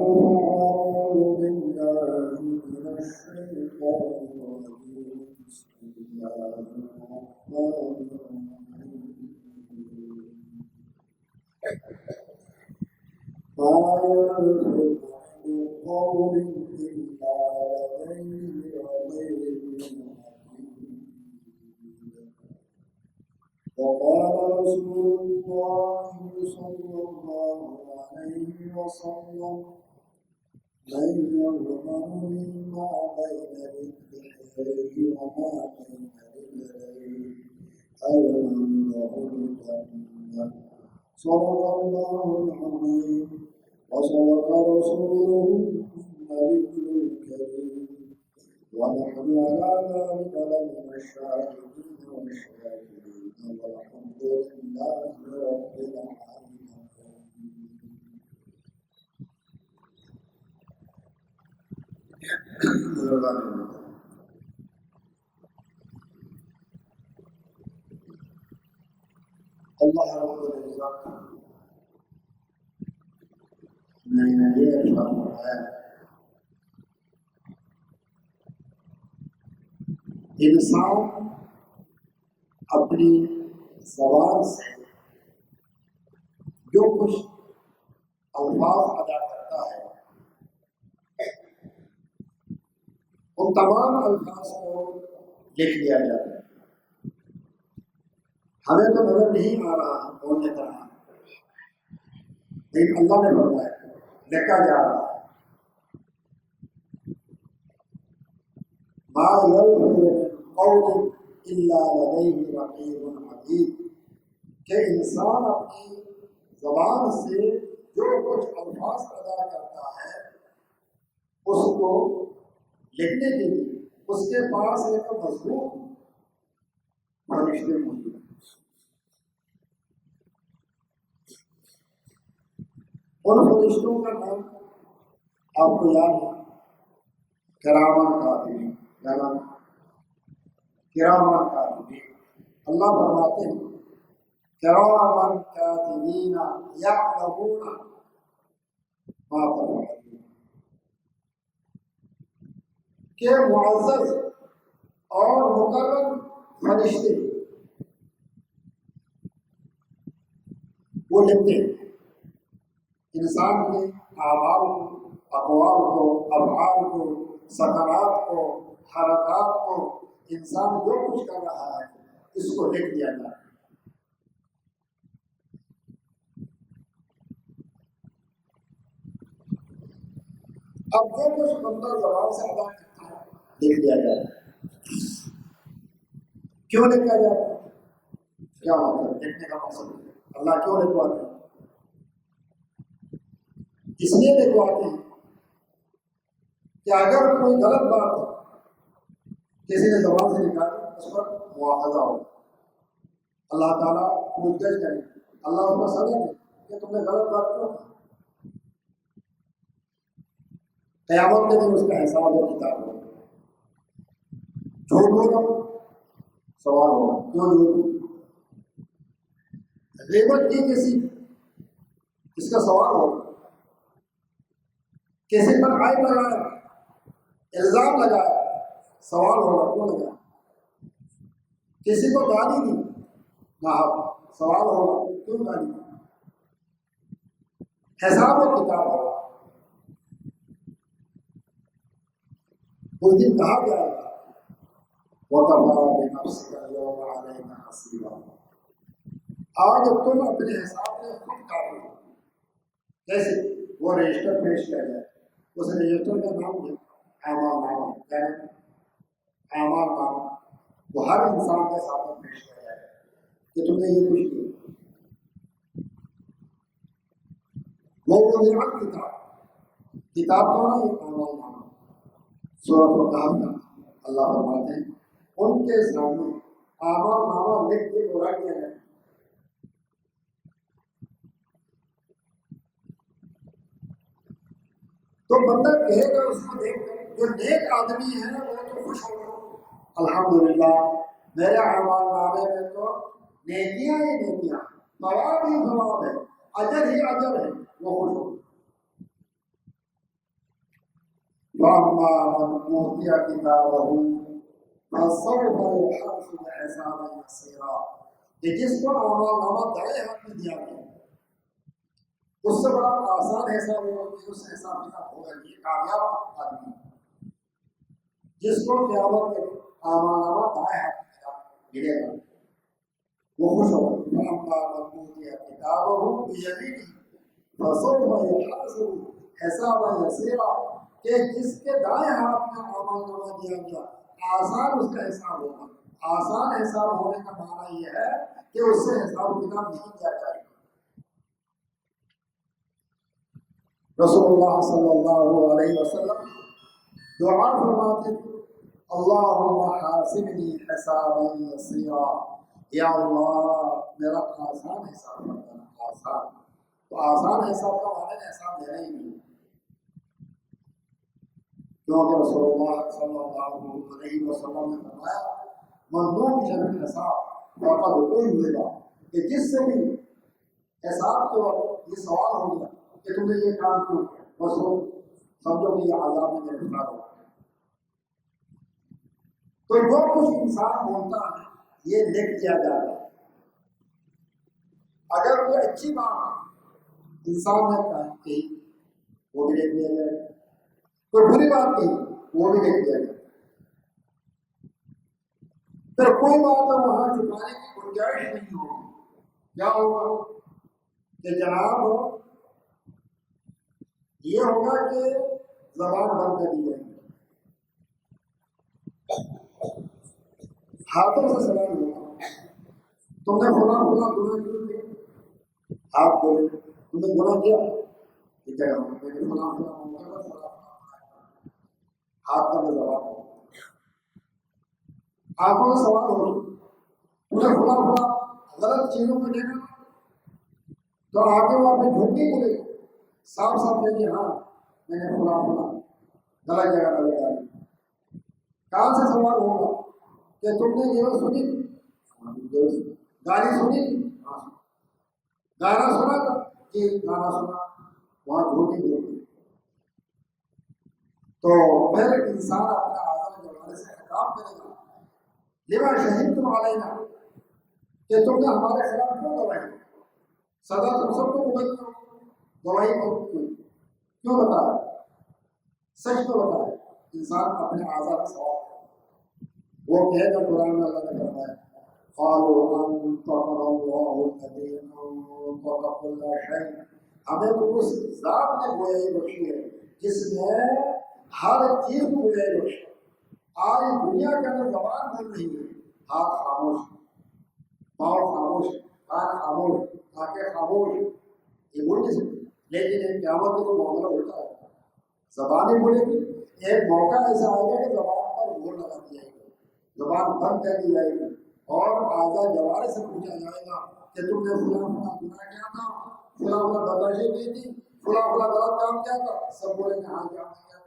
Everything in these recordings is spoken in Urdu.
أعوذ بالله من الشيطان الرجيم بسم الله الرحمن الرحيم ما يلفظ من قول إلا لديه رقيب عتيد وقال رسول الله صلى الله عليه وسلم من يظلمني ما بين لحييه وما بين رجليه أينه الجنة صدق الله العظيم وصدق رسوله النبي الكريم ونحن على ذلك لمن الشاهدين والشاكرين والحمد لله رب العالمين. اللہ رب العزت نے یہ فرمایا انسان اپنی زبان سے جو کچھ الفاظ ادا کرتا ہے ان تمام الفاظ کو لکھ لیا جاتا ہے. ہمیں تو نظر نہیں آ رہا بولنے کا، لیکن اللہ نے فرمایا لکھا جا رہا ہے. ما يلفظ من قول الا لديه رقيب عتيد کہ انسان اپنی زبان سے جو کچھ الفاظ ادا کرتا ہے اس کو لکھنے کے لیے اس کے پاس ایک مضمون فرشتے موجود ہیں. ان فرشتوں کا نام آپ کو یاد ہے، کرامن کاتبین. کرامن کاتبین اللہ فرماتے ہیں کرامن کاتبین یعلمون ما تفعلون کہ معزز اور مکرم فرشتے وہ لکھتے ہیں انسان کے اعمال کو، اقوال کو، افعال کو، سکنات کو، حرکات کو. انسان جو کچھ کر رہا ہے اس کو لکھ دیا جائے. اب جو کچھ بندہ زبان سے ادا کرتا ہے لکھ دیا جائے. کیوں لکھا جاتا ہے؟ کیا مطلب لکھنے کا مقصد ہے؟ اللہ کیوں لکھواتے ہیں؟ اس لیے لکھواتے ہیں کہ اگر کوئی غلط بات کسی نے زبان سے نکالی اس پر مواخذہ ہو، اللہ تعالیٰ کو جج کرے، اللہ اس کو سزا دے کہ تم نے غلط بات کیوں کی. قیامت کے دن اس کا حساب اور کتاب ہوگا. جھوٹ بولا سوال ہوگا، کیوں جھوٹ؟ غیبت کی کسی اس کا سوال ہوگا. کسی پر عائب لگایا، الزام لگایا، سوال ہوگا کیوں لگایا. کسی کو گالی دی ناحق، سوال ہوگا کیوں گالی دی. حساب و کتاب ہوگا. اس دن کہا جائے گا وَكَفَىٰ بِنَفْسِكَ الْيَوْمَ عَلَيْنَا حَسِيبًا. آج تم اپنے حساب میں خود کافی ہو. کیسے؟ وہ رجسٹر پیش کیا جائے. اس رجسٹر کا نام ہے اعمال نامہ. اعمال نامہ وہ ہر انسان کے سامنے پیش کیا جائے کہ تم نے یہ کچھ کیا. وہ کتاب کتاب تو نہیں، اعمال نامہ. سورۃ الکہف کا اللہ فرماتے ہیں ان کے سامنے اعمال نامہ لکھ کے رکھ دیا جائے. تو بندہ کہے گا اس کو دیکھ کر جو نیک آدمی ہے وہ تو خوش ہوگا، الحمدللہ میرے اعمال نامے میں تو نیکیاں ہی نیکیاں، ثواب ہی ثواب ہے، اجر ہی اجر ہے، وہ خوش ہوگا. فأما من أوتي كتابه فسوف يحاسب حسابا يسيرا، کہ جس کو اعمال نامہ دائیں ہاتھ میں دیا گیا اس سے بڑا آسان حساب ہوگا کہ اس حساب کتاب ہوگا، یہ کامیاب آدمی جس کو قیامت میں اعمال نامہ دائیں ہاتھ میں ملے گا وہ خوش ہوگا۔ فأما من أوتي كتابه بيمينه فسوف يحاسب حسابا يسيرا، کہ جس کے دائیں ہاتھ میں اعمال نامہ دیا گیا آسان اس کا حساب ہوگا۔ آسان حساب ہونے کا معنی یہ ہے کہ اس سے حساب کتاب نہیں کیا جائے گا۔ رسول اللہ صلی اللہ علیہ وسلم دعا فرماتے تھے اللہم حاسبنی حسابا یسیرا، یا اللہ میرا آسان حساب کرنا، آسان تو آسان حساب کا معنی حساب دینا ہی نہیں، کیونکہ رسول اللہ صلی اللہ علیہ وسلم نے فرمایا مندوب جب حساب فقط کوئی ملے گا، کہ جس سے بھی حساب کے وقت یہ سوال ہو گیا کہ تم نے یہ کام کیوں، بس وہ سمجھو کہ یہ عذاب میں گرفتار ہو۔ تو جو کچھ انسان بولتا ہے یہ لکھ دیا جائے گا، اگر کوئی اچھی بات انسان نے کہی وہ بھی لکھ دیا جائے گا، کوئی بری بات کہی وہ بھی لکھ دیا جائے گا، پھر کوئی بات وہاں چھپانے کی گنجائش نہیں ہوگی۔ کیا ہوگا کہ جناب یہ ہوگا کہ زبان بند کر دی جائے گی، ہاتھوں سے سوال ہوگا تم نے فلاں فلاں گناہ کیوں کیا، آپ بولے تم نے گناہ کیا، ٹھیک ہے میں نے فلاں فلاں ہاتھ کا میں زبان ہو، آنکھوں سے سوال ہوگا انہیں فلاں فلاں غلط چیزوں کو دیکھا تو آگے وہ اپنی جھوٹی بولے صاف صاف کہیے ہاں میں نے فلاں فلاں غلط جگہ غلط ڈالی۔ کان سے سوال ہوگا کہ تم نے یہ سنی گالی سنی، گانا سنا تھا جی گانا سنا، وہاں جھوٹی بولتی۔ تو پھر انسان اپنا آزاد جوڑنے سے خطاب کرے گا لما شہدتم علینا، کہ تم نے ہمارے خلاف کیوں گواہی، سزا تم سب کو ملتی ہو، گواہی کیوں بتایا، سچ تو بتایا۔ انسان اپنے آزاد سوال وہ کہے گا قرآن میں اللہ نے فرمایا قالوا انطقنا اللہ الذی انطق كل شیء، ہمیں تو اس ذات نے گویائی بخشی ہے جس نے ہر چیز کو گویائی بخشی۔ آج دنیا کے اندر زبان بول رہی ہے، ہاتھ خاموش، پاؤں خاموش، کان خاموش، آنکھیں خاموش، یہ بول نہیں سکتی، لیکن ایک قیامت میں تو معاملہ ہوتا ہے زبان ہی بولے گی۔ ایک موقع ایسا آئے گا کہ زبان پر زور لگا دیا جائے گا، زبان بند کر دی جائے گی اور آزاد جوارے سے پوچھا جائے گا کہ تم نے فلاں فلاں گناہ کیا تھا، فلاں فلاں بدماشی کی تھی، فلاں فلاں غلط کام کیا تھا، سب بولیں گے ہاں کیا کیا۔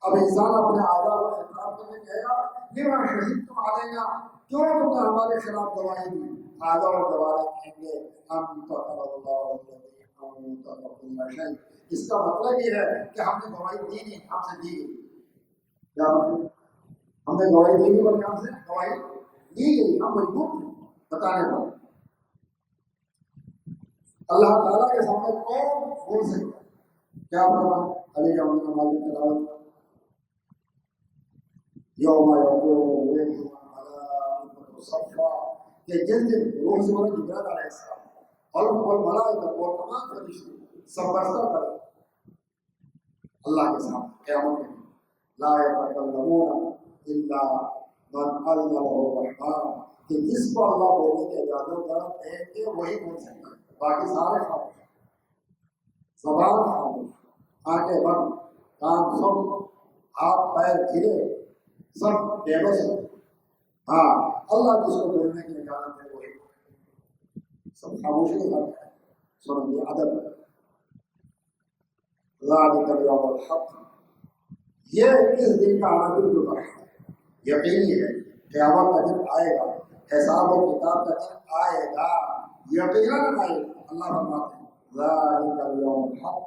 اب انسان اپنے آزاد کو اعتراف کرنے کہے گا لما شہدتم علینا، کیوں تم نے ہمارے خلاف گواہی دی، آزاد اور گوارے کہیں گے انطقنا اللہ الذی انطق كل شیء، اس کا مطلب یہ ہے کہ ہم نے گواہی دی نہیں، ہم سے دی گئی۔ کیا مطلب؟ ہم نے گواہی دی نہیں بلکہ ہم سے گواہی دی گئی، ہم مجبور تھے بتانے پر۔ اللہ تعالیٰ کے سامنے کون بول سکتا ہے؟ کیا فرمایا علی جامع نماز تلاوت یوم یقوم الروح والملائکۃ صفا، کہ جس دن روح سے مراد جبرائیل علیہ السلام اور الملائکہ اور تمام فرشتے سب برسر کرے اللہ کے سامنے قیامت میں، لا یتکلمون الا من اذن له الرحمن، کہ جس کو اللہ بولنے کی اجازت دے کہ وہی بول سکتا ہے، باقی سارے خاموش، زبان خاموش، آنکھیں بند، کان سب، ہاتھ پیر گرے، سب بے بس۔ ہاں اللہ جس کو بولنے کی اجازت ہے وہی سب خاموشی کے ساتھ ہے، سنیے ادب ہے۔ ذالک الیوم الحق، یہ اس دن کا آنا بالکل ہے، یقینی ہے قیامت کا دن آئے گا، حساب و کتاب کا دن آئے گا، یقیناً آئے گا۔ اللہ فرماتے ہیں ذالک الیوم الحق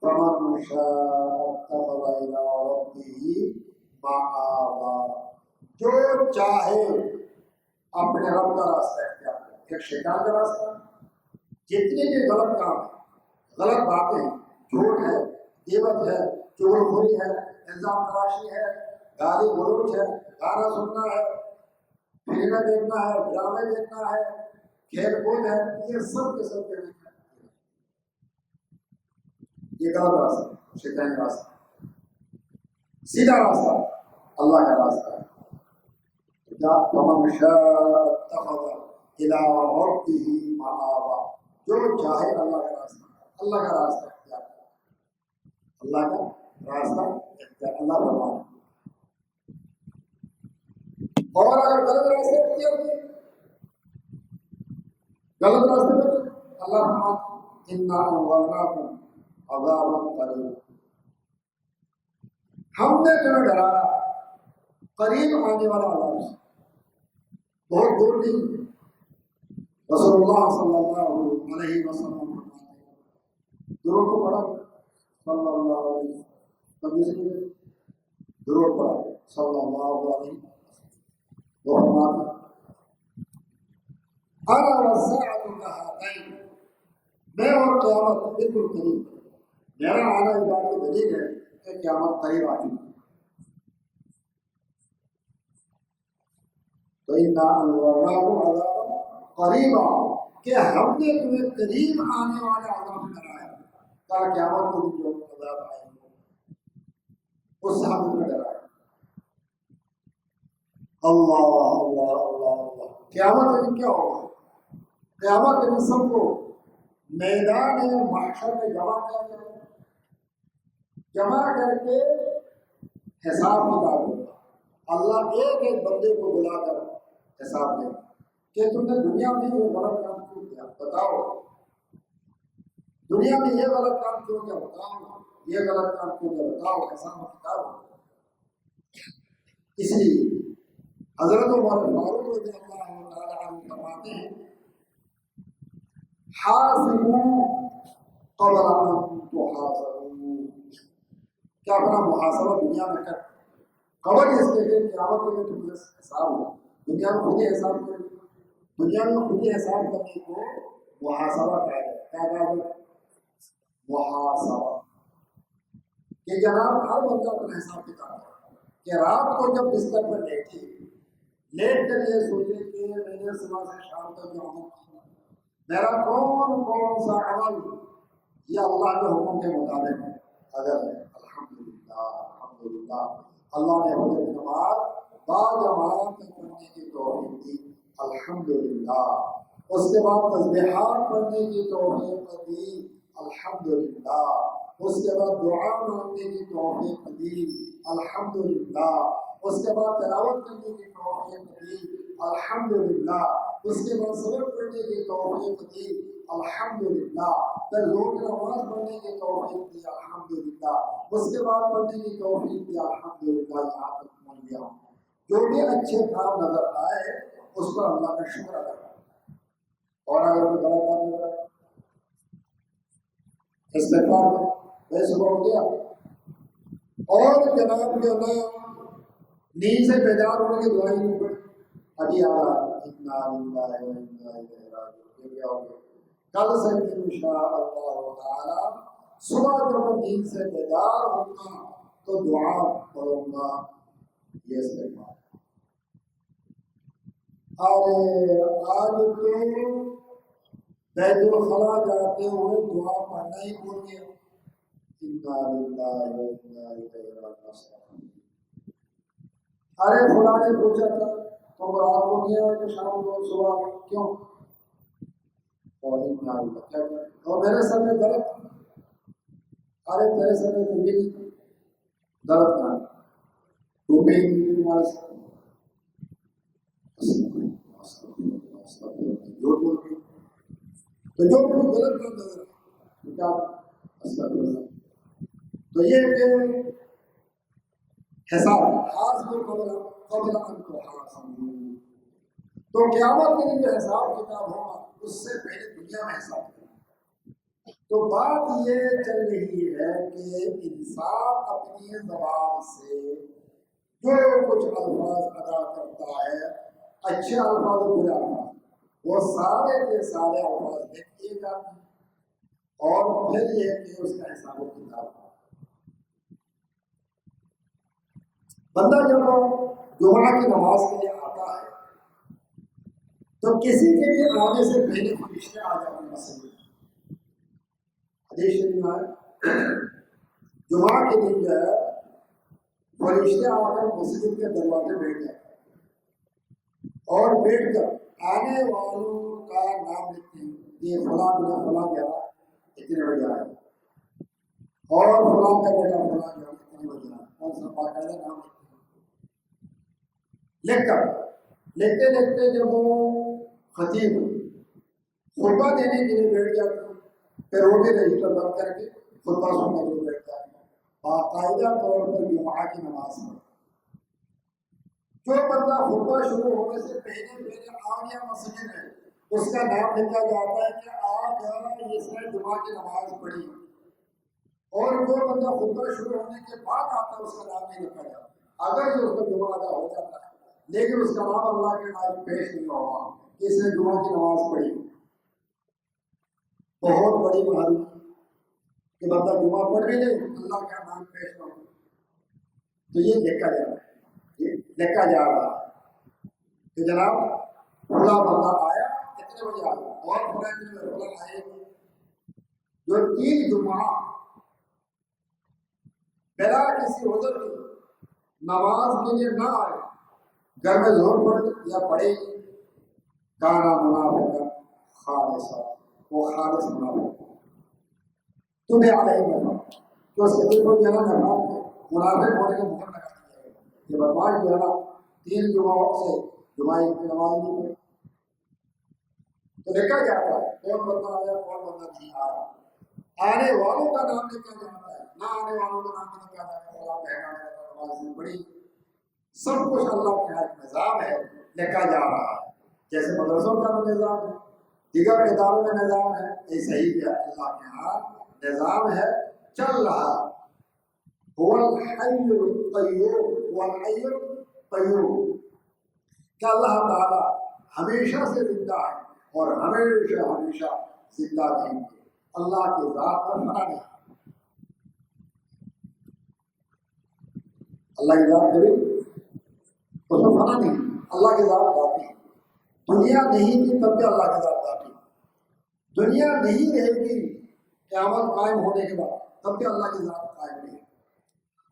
فمن شاء اتخذ إلى ربه مآبا، جو چاہے اپنے رب کا راستہ اختیار کرے۔ ایک شیطان کا راستہ، جتنے بھی غلط کام ہیں، غلط باتیں ہیں، جھوٹ ہے، غیبت ہے، چغل خوری ہے، الزام تراشی ہے، گالی گلوچ ہے، گانا سننا ہے، فلمیں دیکھنا ہے، ڈرامے دیکھنا ہے، کھیل کود ہے، یہ سب کے سب کے یہ غلط راستہ، شیطانی راستہ۔ سیدھا راستہ اللہ کا راستہ ہے۔ فمن شاء اتخذ إلى ربه مآبا، جو چاہے اللہ کا راستہ، اللہ کا راستہ اختیار کرے، اللہ کا راستہ اختیار، اللہ فرماتا ہے۔ اور اگر غلط راستے اختیار کیے، غلط راستے پر اللہ فرماتا ہے انا انذرناکم عذابا قریبا، ہم نے تمہیں ڈرایا قریب آنے والا عذاب سے، بہت دور نہیں۔ رسول اللہ صلی اللہ علیہ وسلم درود کو پڑھا صلی اللہ علیہ وسلم، درود پڑھا صلی اللہ علیہ وسلم، وہ فرماتے انا والساعۃ کہاتین، میں اور قیامت بالکل قریب، میرا آنا اس بات کی دلیل ہے کہ قیامت قریب آ چکی ہے۔ فإنا أنذرناكم عذابا قریبا، کہ ہم نے تمہیں قریب آنے والے عذاب سے ڈرایا، کہا قیامت کو بھی جو عذاب آئے اس سے ہم نے ڈرایا۔ اللہ اللہ اللہ اللہ، قیامت کے دن کیا ہوگا؟ قیامت کے دن سب کو میدان محشر میں جمع کیا جائے گا، جمع کر کے حساب کتاب ہوگا۔ اللہ ایک ایک بندے کو بلا کر حساب دے کہ تم نے دنیا میں یہ غلط کام کیوں کیا، بتاؤ دنیا میں یہ غلط کام کیوں کیا، بتاؤ یہ غلط کام کیوں کیا، بتاؤ، حساب کتاب ہوگا۔ اس لیے حضرت عمر فاروق رضی اللہ تعالیٰ عنہ فرماتے ہیں حاسبوا قبل ان تحاسبوا، کہ اپنا محاسبہ دنیا میں کر، قبل اس کے لیے قیامت کے لیے تمہیں حساب ہو۔ دنیا میں خود ہی حساب کرے، دنیا میں خود ہی حساب کرنے کو محاسبہ کہا جائے۔ کیا کہا جائے؟ محاسبہ، کہ جناب ہر بندہ اپنا حساب کتاب کرے، کہ رات کو جب بستر پر لیٹے، لیٹ کر یہ سوچے کہ میں نے صبح سے شام تک جو عمل کیا، میرا کون کون سا عمل یہ اللہ کے حکم کے مطابق ہے۔ اگر الحمدللہ الحمدللہ اللہ نے مجھے نماز باجماعت پڑھنے کی توفیق دی، الحمدللہ، اس کے بعد تسبیحات پڑھنے کی توفیق دی، الحمدللہ، اس کے بعد دعا مانگنے کی توفیق دی، الحمدللہ، اس کے بعد تلاوت کرنے کی توفیق دی، الحمدللہ، اس کے بعد سبق پڑھنے کی توفیق دی، الحمدللہ، پھر روز نماز پڑھنے کی توفیق دی، الحمدللہ، اس کے بعد پڑھنے کی توفیق دی، الحمدللہ، یہاں تک پہنچ گیا ہوں۔ جو بھی اچھے کام نظر آئے اس پر اللہ کا شکر ادا کریں، اور اگر کوئی غلط کام نظر آئے استغفار میں ویسے بول گیا، اور جناب جو نا نیند سے بیدار ہونے کی دعائیں نہیں پڑھی، ابھی آ رہا اتنا للہ و انا الیہ راجعون، یہ کیا ہو گیا؟ کل سے انشاء اللہ تعالی صبح جب میں نیند سے بیدار ہوں گا تو دعا پڑھوں گا، یہ استغفار۔ اور آج تو بیت الخلا جاتے ہوئے دعا پڑھنا ہی بھول گیا، انا للہ و انا الیہ راجعون۔ ارے فلاں نے پوچھا تھا تو رات کو گیا کہ شام کو صبح کیوں، اور انا للہ کیا، اور میرے سر میں درد تھا، ارے تیرے سر میں تو بھی درد تھا، تو بھی تمہارے سر جو بول کے تو جو بھی غلط کام نظر تو کیا استغفر۔ تو یہ کہ حساب خاص کو قبل ان تحاسبوا، تو قیامت کے دن جو حساب کتاب ہوگا اس سے پہلے دنیا میں حساب کرنا، تو بات یہ چل رہی ہے کہ انسان اپنی زبان سے جو کچھ الفاظ ادا کرتا ہے، اچھے الفاظ اور برے الفاظ، وہ سارے کے سارے الفاظ لکھ دیے جاتے ہیں، اور پھر یہ کہ اس کا حساب و کتاب بندہ جب جمعہ کی نماز کے لیے آتا ہے تو کسی کے بھی آنے سے پہلے فرشتے آ جاتے ہیں مسجد میں۔ حدیث شریف ہے جمعہ کے دن جو ہے فرشتے آ کر مسجد کے دروازے بیٹھ جاتے ہیں اور بیٹھ کر آنے والوں کا نام لکھتے ہیں، یہ فلاں بنا فلاں گیا اتنے بجے آئے، اور فلاں کا بیٹا فلاں گیا اتنے بجے آئے، اور سب باقاعدہ نام لکھ کر لکھتے لکھتے جب وہ خطیب خطبہ دینے کے لیے بیٹھ جاتے ہیں، پھر وہ بھی رجسٹر بند کر کے خطبہ سننے کے لیے بیٹھ جاتے ہیں، باقاعدہ طور پر جمعہ کی نماز پڑھتے۔ جو بندہ خطبہ شروع ہونے سے پہلے آ گیا مسجد میں، اس کا نام لکھا جاتا ہے کہ آج اس نے جمعہ کی نماز پڑھی، اور جو بندہ خطبہ شروع ہونے کے بعد آتا ہے اس کا نام نہیں لکھا جاتا، اگر جو اس کا جمعہ ادا ہو جاتا ہے لیکن اس کا نام اللہ کے نام پیش نہیں ہوگا کہ اس نے جمعہ کی نماز پڑھی۔ بہت بڑی بات کہ بندہ جمعہ پڑھ بھی لے اللہ کا نام پیش نہ ہو، تو یہ لکھا جا رہا ہے، یہ لکھا جا رہا ہے کہ جناب فلاں بندہ آیا کتنے بجے آیا، اور فلاں آئے جو 3 جمعہ بلا کسی عذر کی نماز کے لیے نہ آئے، گھر میں زور پڑ یا پڑے گانا منافع خالصہ، وہ خالص منافع تو بھی علیہ میں تو اس کے دل کو جو ہے نا منافع ہونے کا مہر لگا دیا ہے، یہ بدماش جو ہے نا 3 جمعوں سے جمعہ کی نماز نہیں پڑھی، تو دیکھا جاتا ہے کون بندہ آیا کون بندہ نہیں آیا، آنے والوں کا نام لکھا جاتا ہے، نہ آنے والوں کا نام لکھا جاتا ہے، اللہ کہنا نماز نہیں پڑھی، سب کچھ اللہ کا ایک نظام ہے لکھا جا رہا ہے، جیسے مدرسوں کا نظام ہے، دیگر اداروں کا نظام ہے، ایسا ہی کیا اللہ کے ہاں نظام ہے چل رہا ہے۔ هو الحي القيوم والحي القيوم کہ اللہ تعالیٰ ہمیشہ سے زندہ ہے اور ہمیشہ ہمیشہ زندہ رہیں گے، اللہ کی ذات پر فنا نہیں، اللہ کی ذات کبھی اس میں فنا نہیں، اللہ کی ذات باقی ہے، دنیا نہیں تھی تب بھی اللہ کی ذات باقی، دنیا نہیں رہے گی قیامت قائم ہونے کے بعد تب بھی اللہ کی ذات قائم نہیں ہے،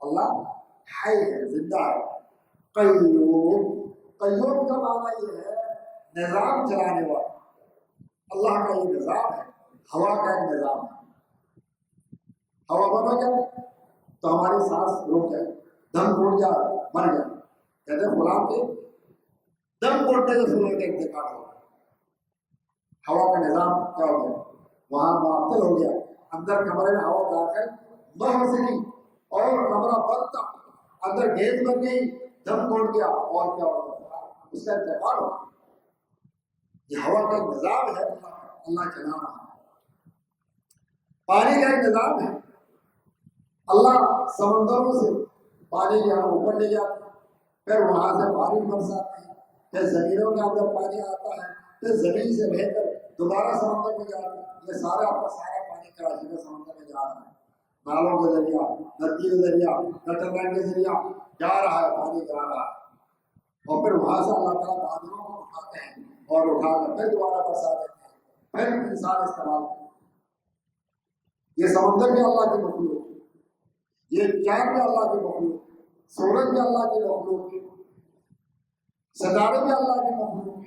اللہ حی ہے، زندہ ہے، قیوم، قیوم کا معنی یہ ہے نظام چلانے والا، اللہ کا یہ نظام ہے، ہوا کا ایک نظام ہے، ہوا بند ہو جائے تو ہماری سانس رک جائے، دم گھٹ جائے مر جائے، کہتے ہیں فلاں کے دم گھٹنے سے فلاں کا انتقال ہو گیا، ہوا کا نظام کیا ہو گیا وہاں معطل ہو گیا، اندر کمرے میں ہوا داخل نہ ہو سکی اور کمرہ بند تھا، اندر گیس بن گئی، دم گھٹ گیا اور کیا ہو گیا اس کا انتقال ہو گیا، یہ ہوا کا ایک نظام ہے، اللہ کے نام ہے، پانی کا ایک نظام ہے، اللہ سمندروں سے پانی یہاں اوپر لے جاتا ہے، پھر وہاں سے بارش برساتے ہیں، پھر زمینوں کے اندر پانی آتا ہے، پھر زمین سے بہ کر دوبارہ سمندر میں جاتا ہے، یہ سارا آپ کا سارا پانی کراچی میں سمندر میں جا رہا ہے، نالوں کے ذریعہ، ندی کے ذریعہ، گٹر لائن کے ذریعہ جا رہا ہے، پانی جا رہا ہے، اور پھر وہاں سے اللہ تعالیٰ بادلوں کو اٹھاتے ہیں اور اٹھا کر پھر دوبارہ برسا دیتے ہیں، پھر انسان استعمال کرتے ہیں، یہ سمندر بھی اللہ کی مخلوق، یہ چاند بھی اللہ کی مخلوق، سورج بھی اللہ کی مخلوق، ستارے بھی اللہ کی مخلوق،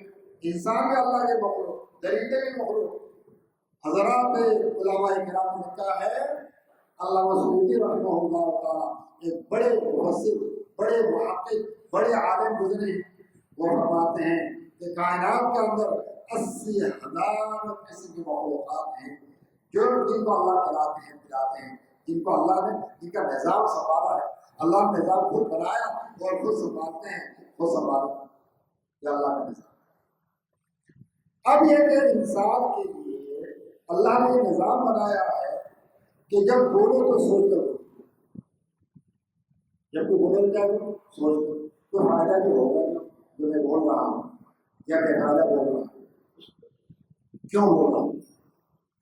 انسان بھی اللہ کے مخلوق، درندے بھی مخلوق۔ حضرات علماء کرام نے لکھا ہے، علامہ سیوطی رحمہ اللہ تعالیٰ ایک بڑے مفسر، بڑے محقق، بڑے عالم گزرے، وہ فرماتے ہیں کہ کائنات کے اندر 80,000 قسم کی مخلوقات ہیں جو جن کو اللہ کھلاتے ہیں پلاتے ہیں، جن کو اللہ نے جن کا نظام سنبھالا ہے، اللہ نے نظام خود بنایا اور خود سنبھالتے ہیں، خود سنبھالتے ہیں، یہ اللہ کا نظام۔ اب یہ کہ انسان کے لیے اللہ نے یہ نظام بنایا ہے کہ جب بولو تو سوچ کر بولو، جب کوئی بولنا چاہے تو سوچ کر، کوئی فائدہ بھی ہوگا جو میں بول رہا ہوں یا کہ فائدہ بول رہا ہوں، کیوں بول رہا ہوں،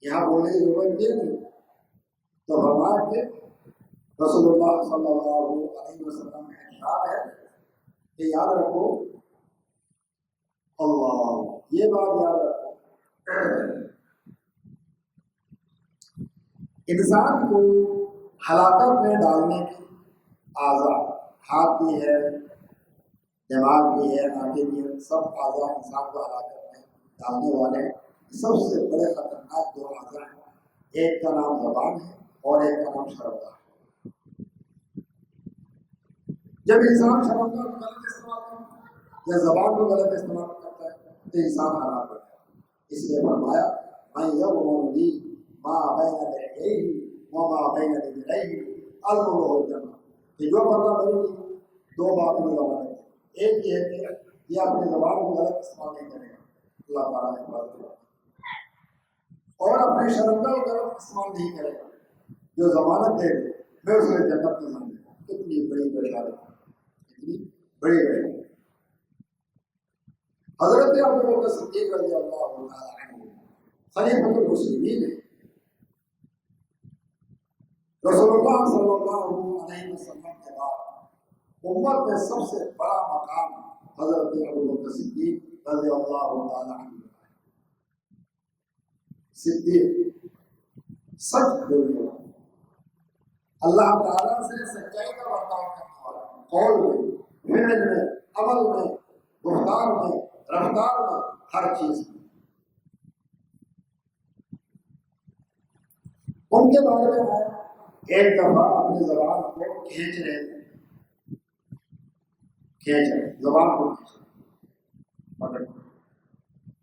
یہاں بولنے کی ضرورت یہ نہیں. تو فرمایا کہ رسول اللہ صلی اللہ علیہ وسلم کا ارشاد ہے کہ یاد رکھو اللہ، یہ بات یاد رکھو، انسان کو ہلاکت میں ڈالنے کی آزاد ہاتھ بھی ہے، دماغ بھی ہے، آنکھیں بھی ہے، سب آزاد انسان کو ہلاکت میں ڈالنے والے سب سے بڑے خطرناک دو آزاد ہیں، ایک کا نام زبان ہے اور ایک کا نام شرمگاہ ہے. جب انسان شرمگاہ کو غلط استعمال کرتا ہے یا زبان کو غلط استعمال کرتا ہے تو انسان ہلاک ہوتا ہے. اس لیے فرمایا میں یظلم لی ما بین لحییہ وما بین رجلیہ الملوء الجنہ، کہ جو بندہ میرے لیے دو باتوں میں ضمانت ہے، ایک یہ ہے کہ یہ اپنی زبان کو غلط استعمال نہیں کرے گا، اللہ تعالیٰ نے بات کیا، اور اپنے شرمگاہ کو غلط استعمال نہیں کرے گا، جو ضمانت دے دے میں اسے جنت میں ضمانت دوں. کتنی بڑی بشارت، کتنی بڑی بشارت. حضرت ابوبکر صدیق رضی اللہ تعالیٰ عنہ خلیفۃ المسلمین ہیں. رسول اللہ صلی اللہ علیہ وسلم کے بعد امت میں سب سے بڑا مقام حضرت ابوبکر صدیق رضی اللہ تعالیٰ عنہ. صدیق سچ بولنے والا، اللہ تعالیٰ سے سچائی کا برتاؤ کرنے والا، قول میں، فعل میں، عمل میں، گفتار میں، رفتار میں، ہر چیز میں. ان کے بارے میں آیا ایک دفعہ اپنی زبان کو کھینچ رہے تھے، زبان کو کھینچ رہے.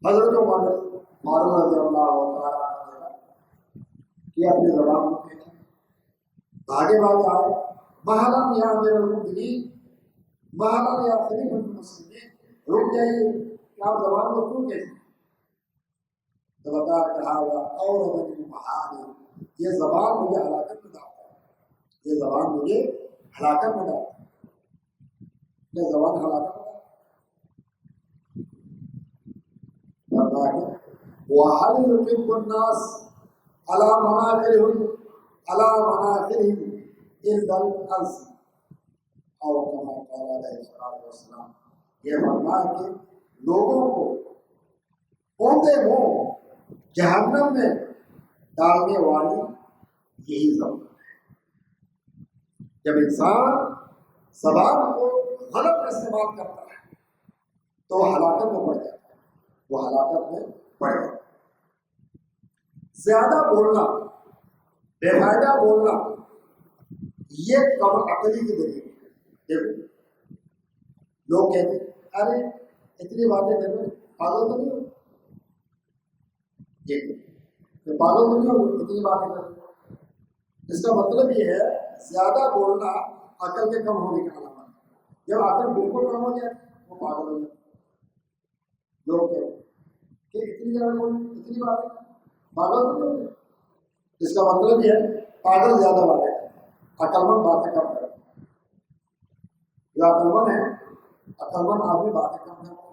حضرت معروف رضی اللہ تعالیٰ کہ اپنی زبان کو کھینچے، بھاگے بھاگے آئے، مہران یا امیر المؤمنین، مہران یا خلیفۃ المسلمین، رک جائیے کہ آپ زبان کو کیوں کھینچیں؟ تو بتا کہا ہوا اور یہ زبان مجھے ہلاکت میں ڈالتا ہے، یہ زبان مجھے ہلاکت میں ڈالتا ہے، یہ زبان ہلاکت میں ڈالتا ہے. وَهَلْ يُحِبُّ النَّاسَ عَلَى مَنَاخِرِهِمْ إِلَّا الْأَلْسِنَةَ أَوْ كَمَا قَالَ عَلَيْهِ الصَّلَاةُ وَالسَّلَامُ. یہ فرمایا کہ لوگوں کو اونتے منہ جہنم میں ڈالنے والی یہی زبان ہے. جب انسان زبان کو غلط استعمال کرتا ہے تو وہ ہلاکت میں پڑ جاتا ہے، وہ ہلاکت میں پڑ جاتا ہے. زیادہ بولنا، بے فائدہ بولنا، یہ کم عقلی کی دلیل ہے. دیکھو لوگ کہتے ہیں ارے اتنی باتیں کرنے پاگل تو نہیں ہو، پاگل تو نہیں ہو اتنی باتیں کرنے. اس کا مطلب یہ ہے زیادہ بولنا عقل کے کم ہونے کا علامت ہے. جب عقل بالکل کم ہو جائے وہ پاگل ہو جائے. لوگ کہتے ہیں کہ اتنی زیادہ بولنا، اتنی باتیں پاگل تو نہیں ہو جائے. اس کا مطلب یہ ہے پاگل زیادہ باتیں کرتے، عقلمند باتیں کم کرتے. جو عقلمند ہے، عقلمند آدمی باتیں کم کرتے،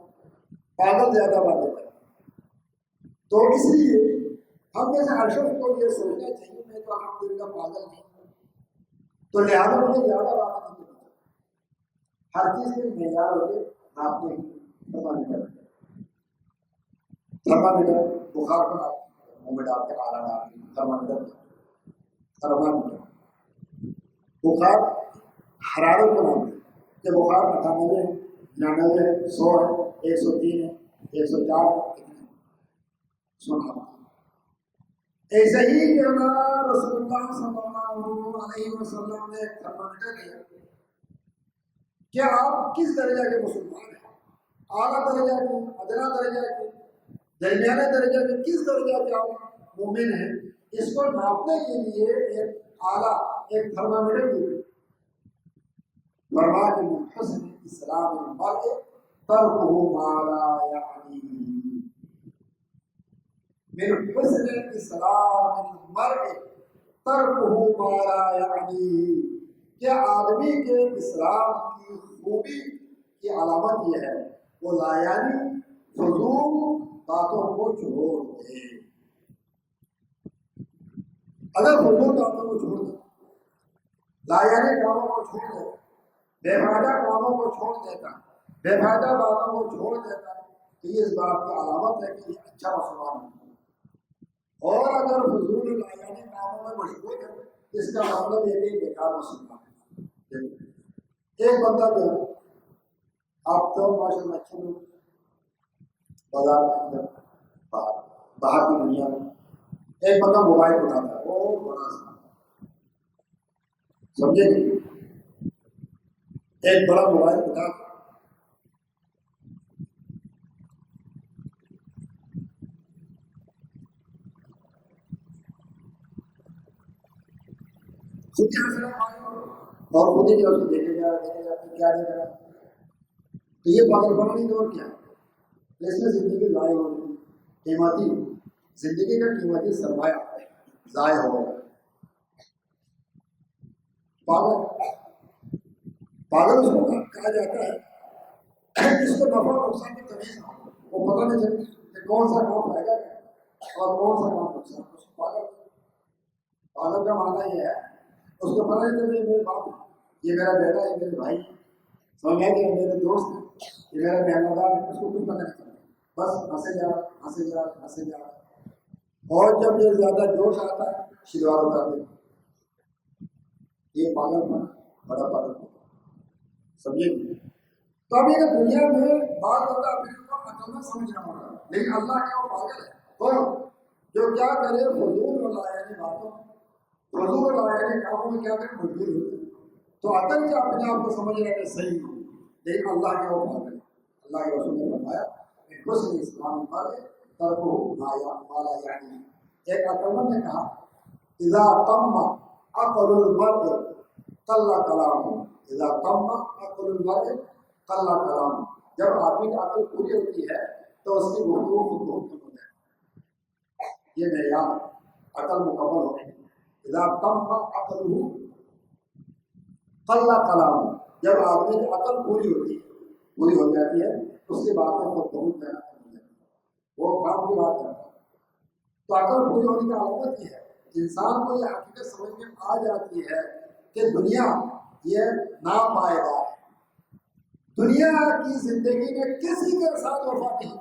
پاگل زیادہ باتیں کرتے. تو اس لیے ہم میں سے ہر شخص کو یہ سوچنا چاہیے میں تو الحمدللہ پاگل نہیں ہوں، تو لہٰذا مجھے زیادہ باتیں نہیں کرنی. ہر چیز کے معیار ہوتے ناپنے کی. تھرمامیٹر بخار کو منہ میں ڈال کے آنا ڈالتے، تھرمامیٹر بخار حرارت کو نامتے کہ بخار 98 ہے، 99 ہے، 100 ہے، 103 ہے، 104 ہے، سنا. ایسے ہی رسول اللہ صلی اللہ علیہ وسلم نے تھرمامیٹر دیا کہ آپ کس درجہ کے مسلمان ہیں، اعلیٰ درجہ کے، ادنا درجہ کے، درمیانے درجہ کے، کس درجہ کے آپ مومن ہیں. اس کو ناپنے کے لیے ایک آلہ، ایک تھرمامیٹر دی. فرمایا کہ من حسن اسلام المرء ترکہ ما لا یعنی. من حسن اسلام المرء ترکہ ما لا یعنی، کہ آدمی کے اسلام کی خوبی کی علامت یہ ہے وہ لا یعنی فضول باتوں کو چھوڑ دے. اگر فضول باتوں کو چھوڑ دے، لا یعنی کاموں کو چھوڑ دے، بے فائدہ کاموں کو چھوڑ دیتا، بے فائدہ باتوں کو چھوڑ دیتا، تو یہ اس بات کی علامت ہے کہ یہ اچھا مسلمان ہے. اور اگر فضول لا یعنی کاموں میں مشغول ہے، اس کا مطلب یہ کہ بیکار مسلمان ہے. ایک بندہ جو ہے، آپ تو ماشاء اللہ اچھے لوگ بازار کے اندر باہر کی دنیا میں ایک بندہ موبائل اٹھاتا ہے، وہ بڑا سمجھے گی، ایک بڑا موبائل اٹھا خود ہی حاصل اور خود ہی جو اس کو دیکھے جا کیا دے رہا، تو یہ پاگل پنا نہیں دور کیا ہے. اس میں زندگی ضائع ہو گئی، قیمتی زندگی کا قیمتی سرمایہ ضائع ہو گیا. پاگل اس کو کہا جاتا ہے جس کو نفع نقصان کی تمیز نہ ہو، وہ پتہ نہیں چلتی کہ کون سا کام فائدہ ہے اور کون سا کام نقصان. پاگل کا معنی یہ ہے اس کو پتہ نہیں چلتا یہ میرے باپ ہے، یہ میرا بیٹا ہے، میرے بھائی سمجھ گئے کہ میرے دوست ہیں، یہ میرا محنت دار ہے، اس کو کچھ پتہ نہیں چلتا، بس ہنسے جا. اور جب یہ زیادہ جوش آتا ہے شلوار اتار دیتا. یہ پاگل پن بڑا پاگل پن سمجھے. تو اب یہ دنیا میں بات ہوتا ہے اپنے کو عقل مند سمجھنا ہوگا، لیکن اللہ کیا وہ پاگل ہے کون جو کیا کرے فضول اور لایانی باتوں، فضول اور لایانی کاموں میں کیا کرے مجبور ہوتے. تو عقل سے اپنے آپ کو سمجھ رہے کہ صحیح ہو، لیکن اللہ کیا وہ پاگل ہے. اللہ کے رسول نے فرمایا کہ حسن اسلام پر ترکو مالا یعنی. ایک عقل مند نے کہا اذا تم عقل المرء قل کلامہ، اذا تم عقل المرء قل کلامہ. جب آدمی کی عقل پوری ہوتی ہے تو اس کی گفتگو خود بہت کم ہو جائے. یہ معیار عقل مکمل ہونے کی. اذا تم عقلہ قل کلامہ، جب آدمی کی عقل پوری ہوتی ہے، پوری ہو جاتی ہے، اس کی باتیں خود بہت کہنا کم ہو جاتی ہے، وہ کام کی بات کرتا ہے. تو عقل پوری ہونے کی علامت یہ ہے انسان کو یہ حقیقت سمجھ میں آ جاتی ہے کہ دنیا یہ ناپائیدار ہے. دنیا کی زندگی میں کسی کے ساتھ وفا نہیں،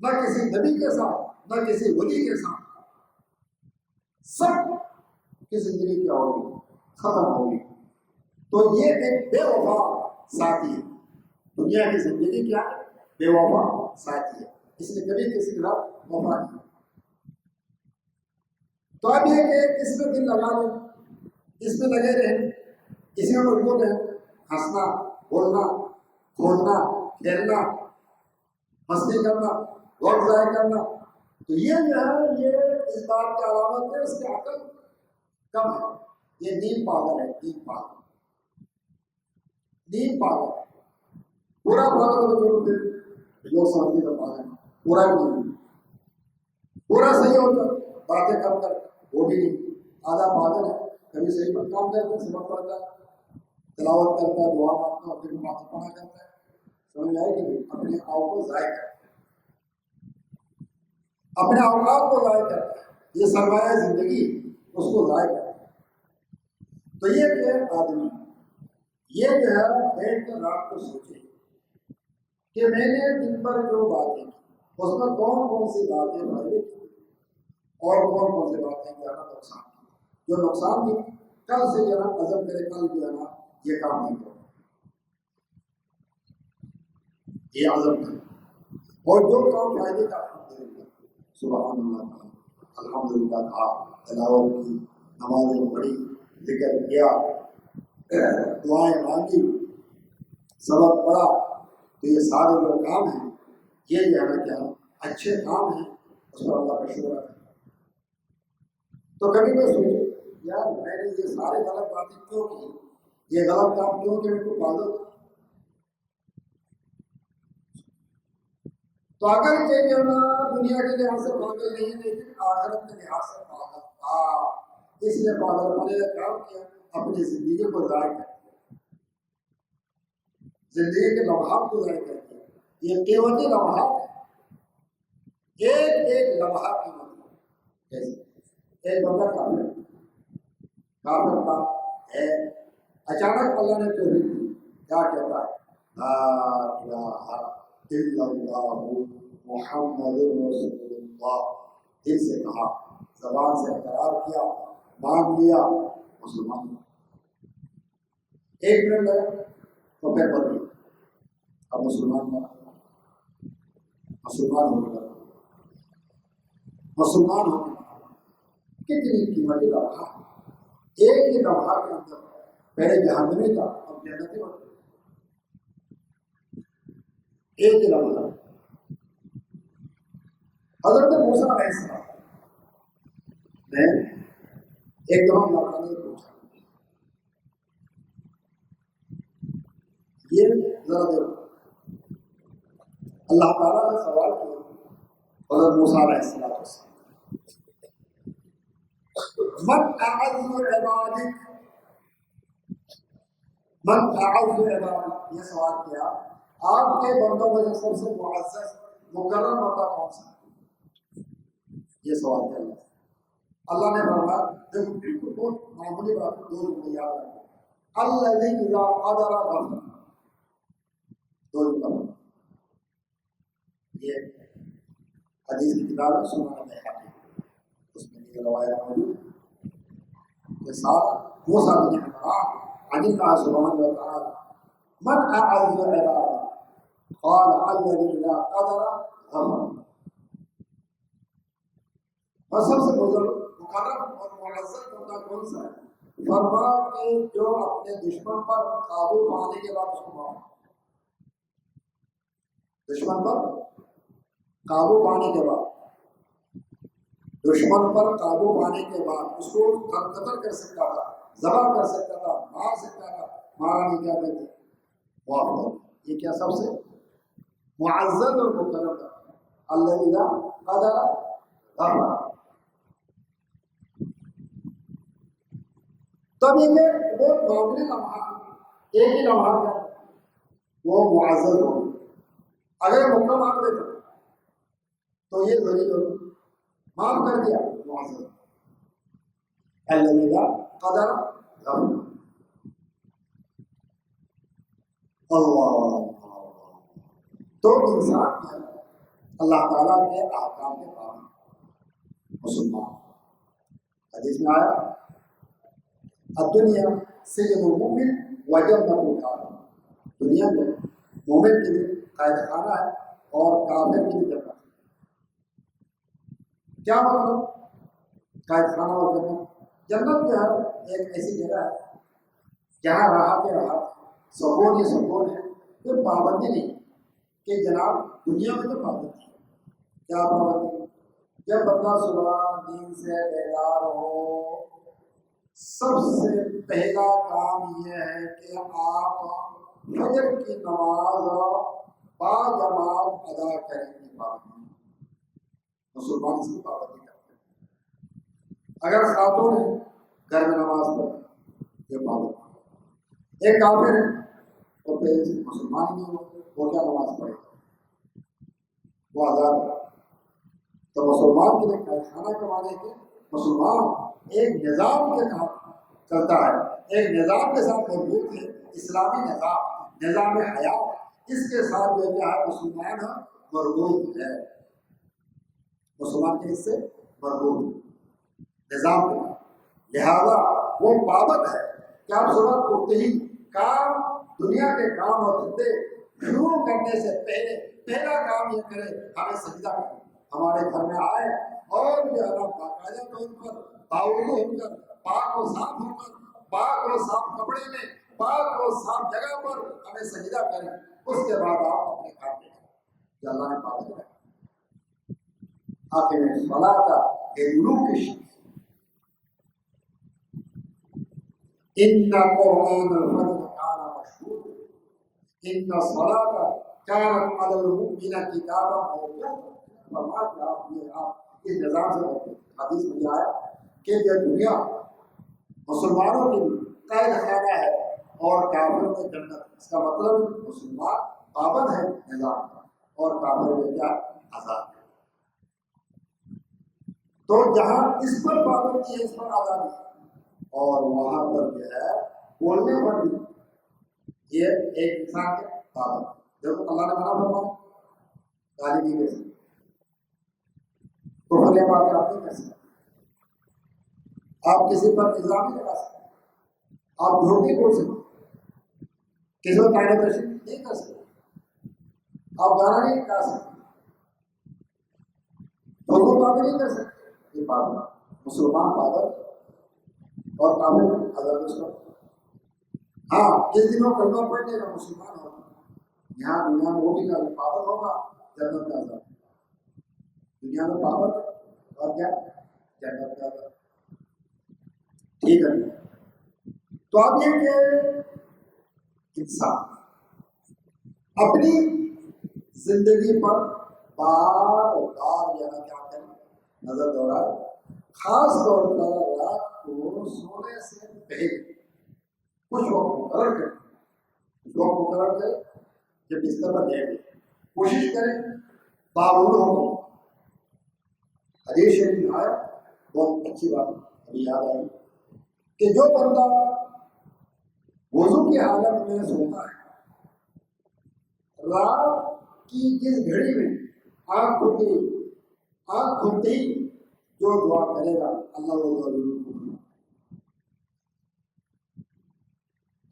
نہ کسی نبی کے ساتھ، نہ کسی ولی کے ساتھ. سب کی زندگی کیا ہوگی؟ ختم ہوگی. تو یہ ایک بے وفا ساتھی ہے. دنیا کی زندگی کیا ہے؟ بے وفا ساتھی ہے. اس نے کبھی کسی کے ساتھ وفا نہیں. تو اب یہ کہ اس میں دل لگا لیں، اس میں لگے رہیں، اسی میں مشغول رہیں، ہنسنا، بولنا، کھولنا، کھیلنا، مستی کرنا، وقت ضائع کرنا. تو یہ جو ہے یہ اس بات کی علامت ہے اس کی عقل کم ہے. یہ نیم پاگل ہے، نیم پاگل، نیم پاگل. پورا پاگل تو ضرور دے لوگ سمجھتے تو پاگل ہے، پورا بھی نہیں، پورا صحیح ہوتا باتیں کم کر وہ بھی نہیں. آدھا پاگل ہے، کبھی صحیح پر کام کرتا ہے، سبق پڑھتا ہے، تلاوت کرتا ہے، دعا مانگتا ہے، پھر باتیں پڑھا کرتا ہے. سمجھ آئے کہ اپنے آپ کو ضائع کرتا ہے، اپنے اوقات کو ضائع کرتا ہے. یہ سرمایہ زندگی اس کو ضائع کرتا ہے. تو یہ جو ہے آدمی یہ جو ہے بیٹھ کر رات کو سوچے کہ میں نے دن پر جو باتیں کی اس میں کون کون سی باتیں فائدے کی اور کون کون سی باتیں جو ہے نا نقصان کی. جو نقصان کی کل سے جو ہے نا عزم کرے کل جو ہے نا یہ کام نہیں کرو، یہ عزم کرے. اور جو کام فائدے کا سبحان اللہ، الحمدللہ کہا، تلاوت کی، نمازیں پڑھی، ذکر کیا، دعائیں مانگی، سبق پڑھا، تو یہ سارے جو کام ہیں یہ جو ہے کیا اچھے کام ہیں، اس پر اللہ کا شکر ہے. تو کبھی کوئی سوچے یار میں نے یہ سارے غلط باتیں کیوں کی، یہ غلط کام کیوں کہ میں کو پاگل. تو اگر کہ جو نا دنیا کے لحاظ سے پاگل نہیں ہے لیکن آخرت کے لحاظ سے پاگل تھا، اس لیے پاگل ہونے کا کام کیا، اپنی زندگی کو ضائع کر دیا، زندگی کے لمحات کو ضائع کر دیا۔ یہ قیمتی لمحات ہیں، ایک ایک لمحہ قیمتی ہے۔ جیسے ایک بندہ کافر تھا ہے، اچانک اللہ نے توحید دی، کیا کہتا ہے؟ لا الہ الا اللہ محمد رسول اللہ، دل سے کہا، زبان سے اقرار کیا، مان لیا، مسلمان۔ ایک منٹ لگا تو پیپر لیا، اب مسلمان ہونے لگا، مسلمان ہونے لگا۔ کتنی قیمتی لمحہ، ایک ہی لمحہ کے اندر پہلے جہنمی تھا اب جنتی بن گئی، ایک ہی لمحہ۔ حضرت موسیٰ علیہ السلام نے ایک دفعہ موقع نے پوچھا، یہ ذرا دیکھو، اللہ تعالیٰ نے سوال کیا حضرت موسیٰ علیہ السلام، من اعز عبادک، من اعز عبادک، یہ سوال کیا آپ کے بندوں میں سے سب سے معزز مکرم بندہ کون سا ہے؟ یہ سوال کیا اللہ نے فرمایا، دیکھو بالکل بہت معمولی بات، دو جملے یاد رکھو، الذی اذا قدر غفر، دو جملے، یہ حدیث کی کتاب ہے سنن بہقی، اس میں یہ روایت موجود کہ ساتھ موسیٰ بن عمران عن اللہ سبحانہ وتعالی من اعز عبادہ قال الذی اذا قدر غفر، اور سب سے بزرگ مکرم اور معزز بندہ کون سا ہے؟ فرمایا کہ جو اپنے دشمن پر قابو پانے کے بعد اس کو معاف، دشمن پر قابو پانے کے بعد، دشمن پر قابو پانے کے بعد اس کو قتل کر سکتا تھا، ذبح کر سکتا تھا، مار سکتا تھا، مارا نہیں، کیا کہتے معاف۔ یہ کیا سب سے معزز اور مکرم ہے، اللہ اذا قدر غفر۔ تب یہ کہ وہ معمولی لمحہ، ایک ہی لمحہ کیا وہ معزز ہو، اگر مکہ مار دیتا تو یہ ذلیل ہو، معاف کر دیا معزز، الذی قدر غفر۔ اللہ، تو انسان ہے اللہ تعالیٰ کے احکام کے پابند مسلمان۔ حدیث میں آیا الدنیا سجن المؤمن وجنت الکافر، دنیا میں مومن کے لیے قید خانہ ہے اور کافر کے لیے جنت۔ کیا مطلب قید خانہ اور جنت؟ جنت جو ہے ایک ایسی جگہ ہے جہاں راحت راحت، سکون ہی سکون ہے، کوئی پابندی نہیں کہ جناب دنیا میں تو پابندی ہے، کیا پابندی؟ جب بندہ صبح نیند سے بیدار ہو، سب سے پہلا کام یہ ہے کہ آپ فجر کی نماز با جماعت ادا کریں گے، پابندی مسلمان اس کی پابندی کرتے ہیں۔ اگر خاتون ہے گھر میں نماز پڑھیں، یہ پابندی۔ ایک کافر ہے تو پھر مسلمان نہیں ہو، وہ کیا نماز پڑھے، وہ آزاد ہے۔ تو مسلمان کے لیے قید خانہ کمانے کے، مسلمان ایک نظام کے تحت چلتا ہے، ایک نظام کے ساتھ مربوط ہے، اسلامی نظام، نظام حیات، اس کے ساتھ جو کیا ہے مسلمان مربوط ہے، مسلمان کے اس سے مربوط نظام کے تحت، لہذا وہ پابند ہے کہ آپ صبح اٹھتے ہی کام، دنیا کے کام اور دھندے شروع کرنے سے پہلے پہلا کام یہ کرے ہمیں سجدہ کریں، ہمارے گھر میں آئے اور جو ہے نا باقاعدہ طور پر باوضو ہو کر، پاک و صاف ہو کر، پاک و صاف کپڑے میں، پاک و صاف جگہ پر ہمیں سجدہ کریں، اس کے بعد آپ اپنے کام میں کہ اللہ نے پابند رکھا۔ آخر میں صلاۃ لدلوک الشمس ان قرآن الفجر کان مشہور ان صلاۃ كانت على المؤمن كتابا موقوتا آپ اس نظام سے ہوتے حدیث میں یہ آیا کہ یہ دنیا مسلمانوں کے لیے قید خانہ ہے اور کافروں میں جنت. اس کا مطلب مسلمان پابند ہے نظام کا اور کافر میں کیا آزاد ہے. تو جہاں اس پر پابندی ہے اس پر آزادی ہے اور وہاں پر جو ہے بولنے پر بھی یہ ایک انسان کے پابند. جب اللہ نے منع فرمایا گالی نہیں دے سکتے تو بھلے بات آپ نہیں کر سکتے. آپ کسی پر الزام نہیں لگا سکتے. آپ جھوٹ نہیں بول سکتے. کسی کو تعین تشریح نہیں کر سکتے. آپ گانا نہیں گا سکتے. دونوں باتیں نہیں کر سکتے. یہ بات مسلمان پابند اور کامل آزاد اس کا. ہاں جس دنوں کلمہ پڑھنے کا مسلمان ہوگا یہاں دنیا میں وہ بھی پابند ہوگا جنت کا آزاد. دنیا میں پابند اور کیا جنت کا آزاد. ٹھیک ہے. تو اب یہ کہ انسان اپنی زندگی پر بار بار یہاں کیا کریں نظر دوڑائے. خاص طور پر رات کو سونے سے پہلے کچھ وقت مقرر کریں. کچھ وقت مقرر کریں کہ بستر پر لیٹ کوشش کریں باوضو ہو. حدیث شریف آیا بہت اچھی بات ابھی یاد آئی کہ جو بندہ وضو کی حالت میں سوتا ہے رات کی جس گھڑی میں آنکھ کھلتے ہی جو دعا کرے گا اللہ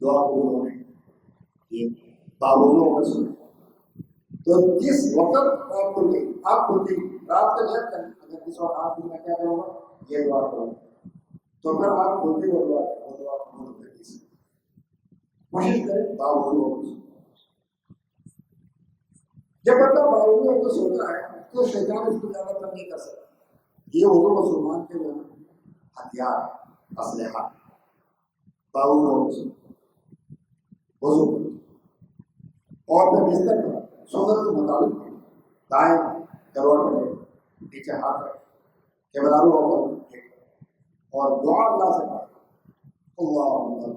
دعا قبول ہونے یہ باوضو ہو سن. تو جس وقت آپ کھلتی رات کا نیت کریں اگر جس وقت آپ میں کیا کروں گا یہ دعا کروں تو پھر آپ کھلتی وہ دعا قبول کر دی. کوشش کریں باوضو ہو. جب بندہ باوضو ہو کے سوتا ہے تو شیطان اس کو زیادہ تر نہیں کر سکتا. یہ وضو مسلمان کے لیے ہتھیار اسلحہ. باوضو ہو کے وضو اور پھر بستر پر سنت کے مطابق دائیں کروڑ میں نیچے ہاتھ رکھے کیمرارو ہو کر اور دعا اللہ سے پڑھے اللہ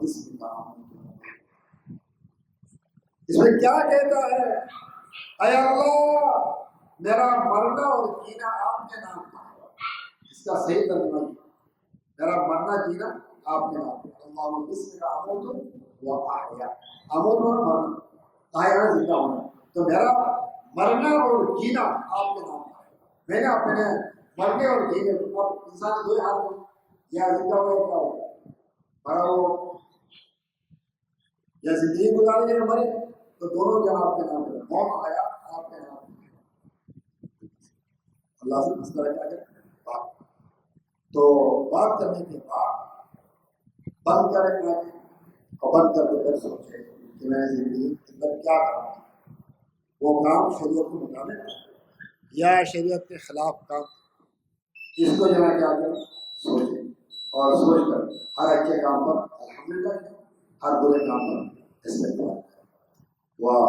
بسم اللہ. اس میں کیا کہتا ہے اے اللہ میرا مرنا اور جینا آپ کے نام کا ہے. اس کا صحیح ترجمہ میرا مرنا جینا آپ کے نام کا. اللہ بسم اللہ اموت و احیا. اموت اور مرنا احیا زندہ ہونا. تو میرا مرنا اور جینا آپ کے نام کا ہے. میں نے اپنے مرنے اور جینے اور انسان دو حال میں یا زندہ ہوا کیا ہوگا مرا ہو یا زندگی گزارے یا مرے تو دونوں جہاں آپ کے نام ہے. موت آیا آپ کے نام ہے. اللہ سے اس طرح کیا بات. تو بات کرنے کے بعد بند کریں اور بند کر کے پھر سوچے کہ میں زندگی کے اندر کیا کروں. وہ کام شریعت کے مطابق یا شریعت کے خلاف کام اس کو جو ہے کیا کریں سوچیں اور سوچ کر ہر اچھے کام پر الحمدللہ ہر برے کام پر استغفار کریں. واہ